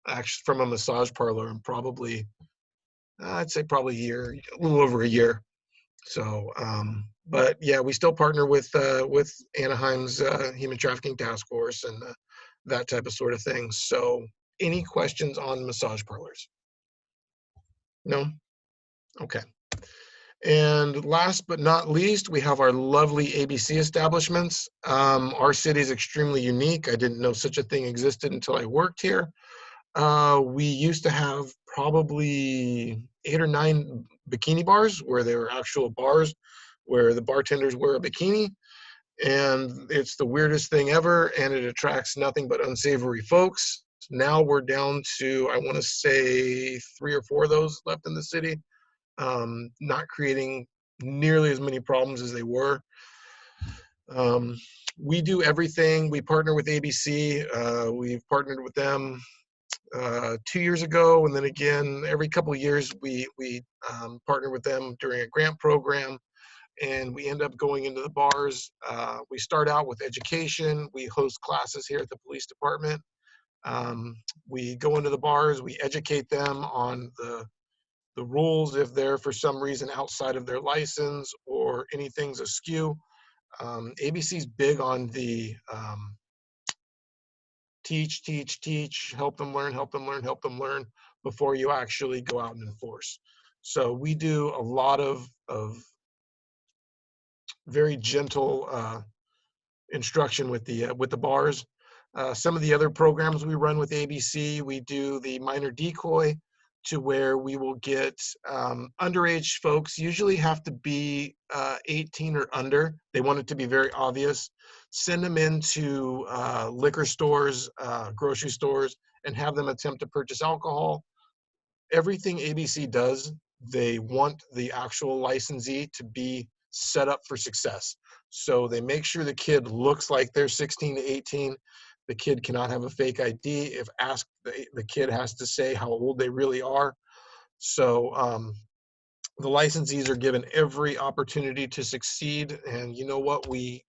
B: actually from a massage parlor in probably, I'd say probably a little over a year. So, but yeah, we still partner with Anaheim's Human Trafficking Task Force and that type of sort of thing. So any questions on massage parlors? No? Okay. And last but not least, we have our lovely ABC establishments. Our city is extremely unique. I didn't know such a thing existed until I worked here. We used to have probably 8 or 9 bikini bars where there were actual bars where the bartenders wear a bikini. And it's the weirdest thing ever, and it attracts nothing but unsavory folks. Now we're down to, I want to say, 3 or 4 of those left in the city, not creating nearly as many problems as they were. Um, we do everything. We partner with ABC. We've partnered with them 2 years ago, and then again every couple of years we partner with them during a grant program, and we end up going into the bars. We start out with education. We host classes here at the police department. We go into the bars. We educate them on the rules if they're for some reason outside of their license or anything's askew. ABC's big on the teach, teach, teach, help them learn, help them learn, help them learn before you actually go out and enforce. So we do a lot of very gentle instruction with the bars. Some of the other programs we run with ABC, we do the minor decoy, to where we will get underage folks, usually have to be 18 or under. They want it to be very obvious. Send them into liquor stores, grocery stores, and have them attempt to purchase alcohol. Everything ABC does, they want the actual licensee to be set up for success. So they make sure the kid looks like they're 16 to 18. The kid cannot have a fake ID. If asked, the kid has to say how old they really are. So the licensees are given every opportunity to succeed. And you know what? We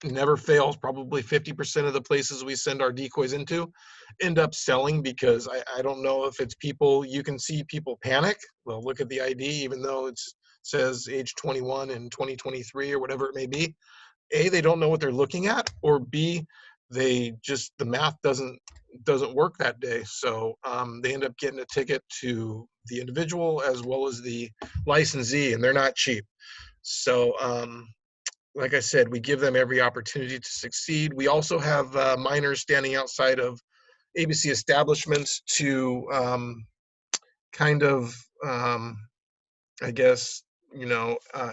B: never fails. Probably 50% of the places we send our decoys into end up selling, because I don't know if it's people, you can see people panic. They'll look at the ID, even though it says age 21 in 2023 or whatever it may be. A, they don't know what they're looking at, or B, they just, the math doesn't work that day. So they end up getting a ticket to the individual as well as the licensee, and they're not cheap. So like I said, we give them every opportunity to succeed. We also have minors standing outside of ABC establishments to kind of, I guess,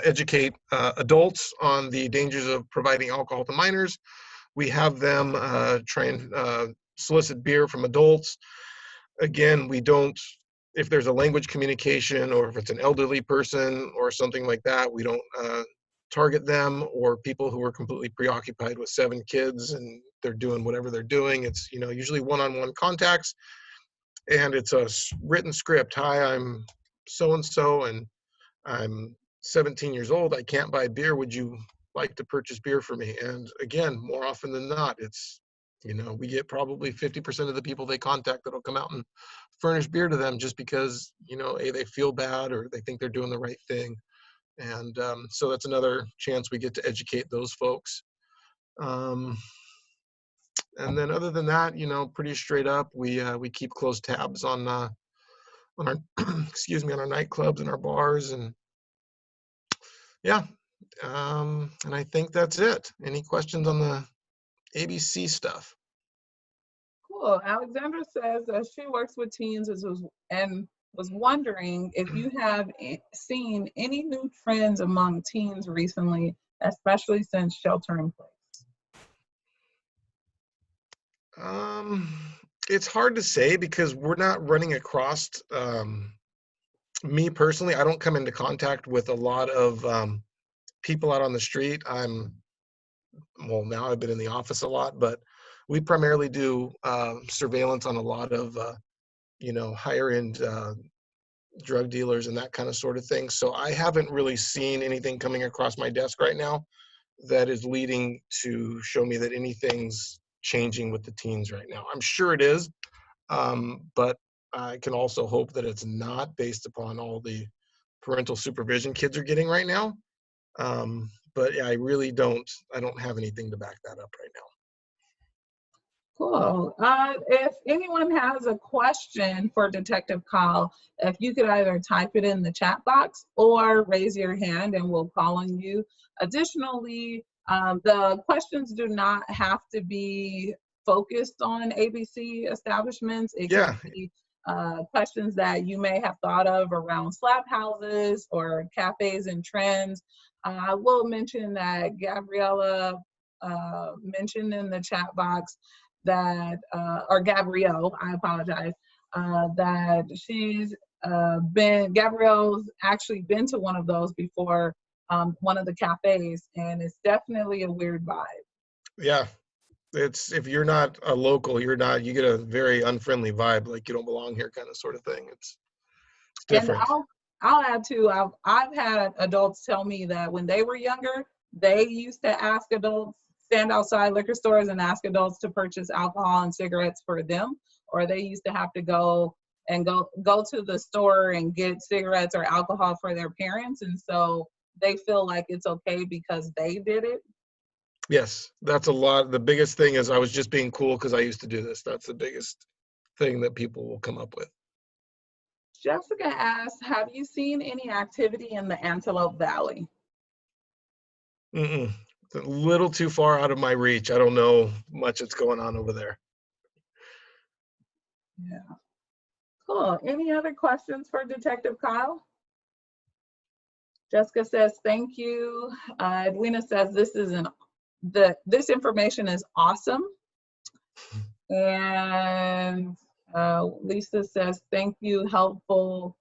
B: educate adults on the dangers of providing alcohol to minors. We have them try and solicit beer from adults. Again, we don't, if there's a language communication or if it's an elderly person or something like that, we don't target them, or people who are completely preoccupied with 7 kids and they're doing whatever they're doing. It's, usually one-on-one contacts, and it's a written script. Hi, I'm so-and-so, and I'm 17 years old. I can't buy beer. Would you like to purchase beer for me? And again, more often than not, it's, we get probably 50% of the people they contact that'll come out and furnish beer to them, just because, A, they feel bad or they think they're doing the right thing. And so that's another chance we get to educate those folks. And then other than that, pretty straight up, we keep close tabs on our excuse me, on our nightclubs and our bars, and yeah. And I think that's it. Any questions on the ABC stuff?
A: Cool. Alexandra says that she works with teens and was wondering if you have seen any new trends among teens recently, especially since shelter in place.
B: It's hard to say because we're not running across, me personally, I don't come into contact with a lot of people out on the street. Well, now I've been in the office a lot, but we primarily do surveillance on a lot of, higher end drug dealers and that kind of sort of thing. So I haven't really seen anything coming across my desk right now that is leading to show me that anything's changing with the teens right now. I'm sure it is, but I can also hope that it's not, based upon all the parental supervision kids are getting right now. But yeah, I don't have anything to back that up right now.
A: Cool. If anyone has a question for Detective Kyle, if you could either type it in the chat box or raise your hand and we'll call on you. Additionally, the questions do not have to be focused on ABC establishments. It can
B: Yeah,
A: be questions that you may have thought of around slab houses or cafes and trends. I will mention that Gabriella mentioned in the chat box that, or Gabrielle, I apologize, that Gabrielle's actually been to one of those before, one of the cafes, and it's definitely a weird vibe.
B: yeah. It's if you're not a local, you get a very unfriendly vibe, like you don't belong here kind of sort of thing. It's
A: And
B: different.
A: I'll add too, I've had adults tell me that when they were younger, they used to ask adults, stand outside liquor stores and ask adults to purchase alcohol and cigarettes for them, or they used to have to go to the store and get cigarettes or alcohol for their parents. And so they feel like it's okay because they did it.
B: Yes, that's a lot. The biggest thing is I was just being cool because I used to do this. That's the biggest thing that people will come up with.
A: Jessica asked, have you seen any activity in the Antelope Valley?
B: Mm-mm. It's a little too far out of my reach. I don't know much that's going on over there.
A: Yeah. Cool. Any other questions for Detective Kyle? Jessica says, thank you. Edwina says, this information is awesome. And Lisa says, thank you, helpful.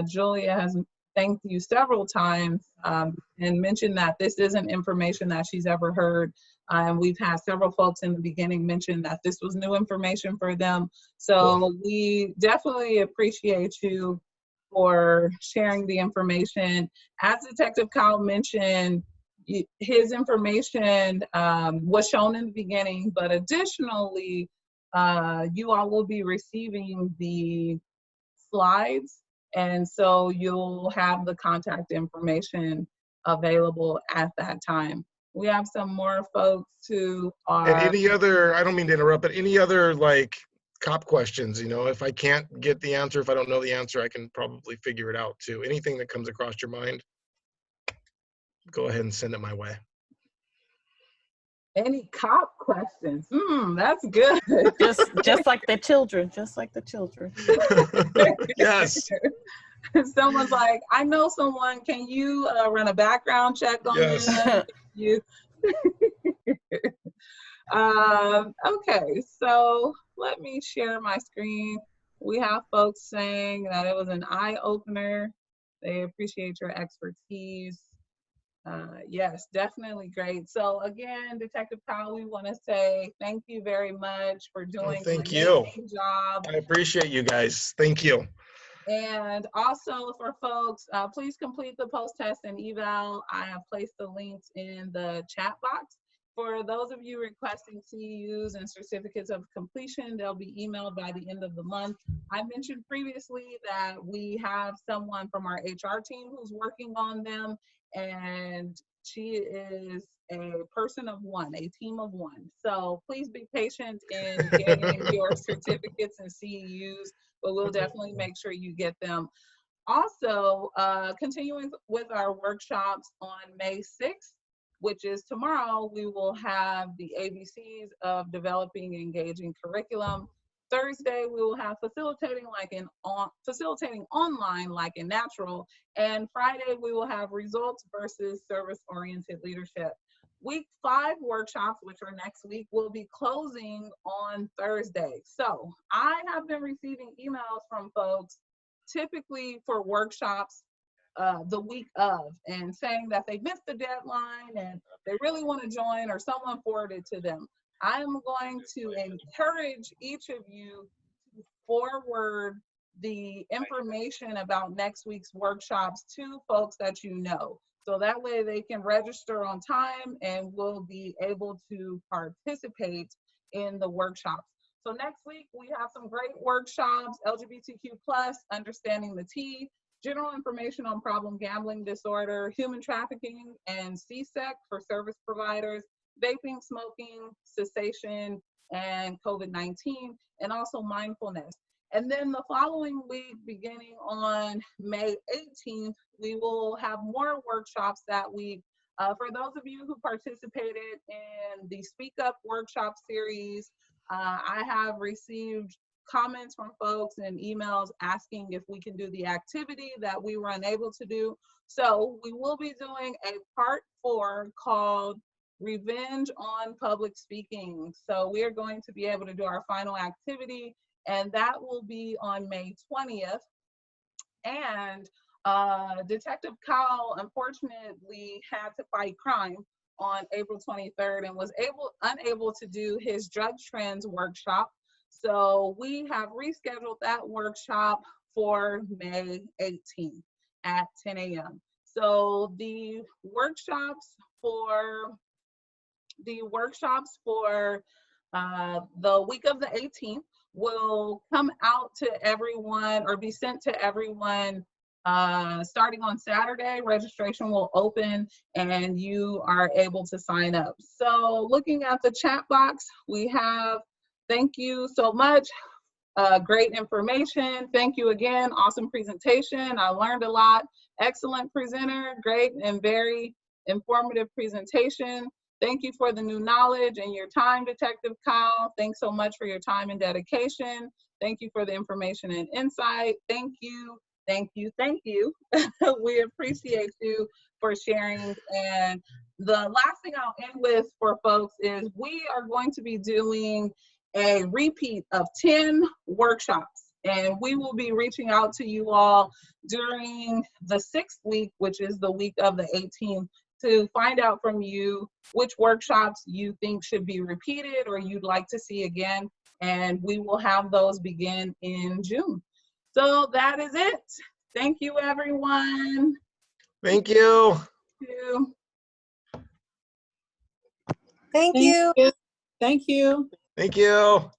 A: Julia has thanked you several times and mentioned that this isn't information that she's ever heard. And we've had several folks in the beginning mention that this was new information for them. So we definitely appreciate you for sharing the information. As Detective Kyle mentioned, his information was shown in the beginning, but additionally, you all will be receiving the slides, and so you'll have the contact information available at that time. We have some more folks who
B: And
A: are,
B: any other, I don't mean to interrupt, but any other like cop questions, if I can't get the answer, if I don't know the answer, I can probably figure it out too. Anything that comes across your mind, go ahead and send it my way.
A: any cop questions? That's good.
C: Just like the children, just like the children.
B: Yes.
A: Someone's like, I know someone, can you run a background check on
B: Yes.
A: them? You. Okay, so let me share my screen. We have folks saying that it was an eye-opener. They appreciate your expertise. Yes, definitely great. So again, Detective Kyle, we want to say thank you very much for doing an
B: Thank you.
A: amazing job.
B: I appreciate you guys. Thank you.
A: And also for folks, please complete the post-test and eval. I have placed the links in the chat box. For those of you requesting CEUs and certificates of completion, they'll be emailed by the end of the month. I mentioned previously that we have someone from our HR team who's working on them, and she is a person of one, a team of one. So please be patient in getting your certificates and CEUs, but we'll definitely make sure you get them. Also, continuing with our workshops on May 6th, which is tomorrow, we will have the ABCs of developing engaging curriculum. Thursday, we will have facilitating online like in natural. And Friday, we will have results versus service-oriented leadership. Week 5 workshops, which are next week, will be closing on Thursday. So I have been receiving emails from folks typically for workshops the week of and saying that they missed the deadline and they really want to join, or someone forwarded to them. I'm going to encourage each of you to forward the information about next week's workshops to folks that you know. So that way they can register on time and will be able to participate in the workshops. So next week we have some great workshops: LGBTQ+, understanding the T, general information on problem gambling disorder, human trafficking, and CSEC for service providers, vaping, smoking, cessation, and COVID-19, and also mindfulness. And then the following week, beginning on May 18th, we will have more workshops that week. For those of you who participated in the Speak Up workshop series, I have received comments from folks and emails asking if we can do the activity that we were unable to do. So we will be doing a part 4 called Revenge on Public Speaking. So we are going to be able to do our final activity, and that will be on May 20th. And Detective Kyle unfortunately had to fight crime on April 23rd and was unable to do his drug trends workshop. So we have rescheduled that workshop for May 18th at 10 a.m. So the workshops for the week of the 18th will come out to everyone or be sent to everyone starting on Saturday. Registration will open and you are able to sign up. So looking at the chat box, we have, thank you so much. Great information. Thank you again. Awesome presentation. I learned a lot. Excellent presenter. Great and very informative presentation. Thank you for the new knowledge and your time, Detective Kyle. Thanks so much for your time and dedication. Thank you for the information and insight. Thank you. Thank you. Thank you. We appreciate you for sharing. And the last thing I'll end with for folks is we are going to be doing a repeat of 10 workshops, and we will be reaching out to you all during the 6th week, which is the week of the 18th, to find out from you which workshops you think should be repeated or you'd like to see again, and we will have those begin in June. So that is it. Thank you, everyone.
B: Thank you.
D: Thank you.
E: Thank you.
B: Thank you.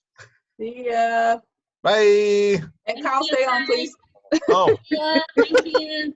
A: See ya.
B: Bye.
A: And Kyle, stay on, please.
B: Oh.
F: Yeah, thank you.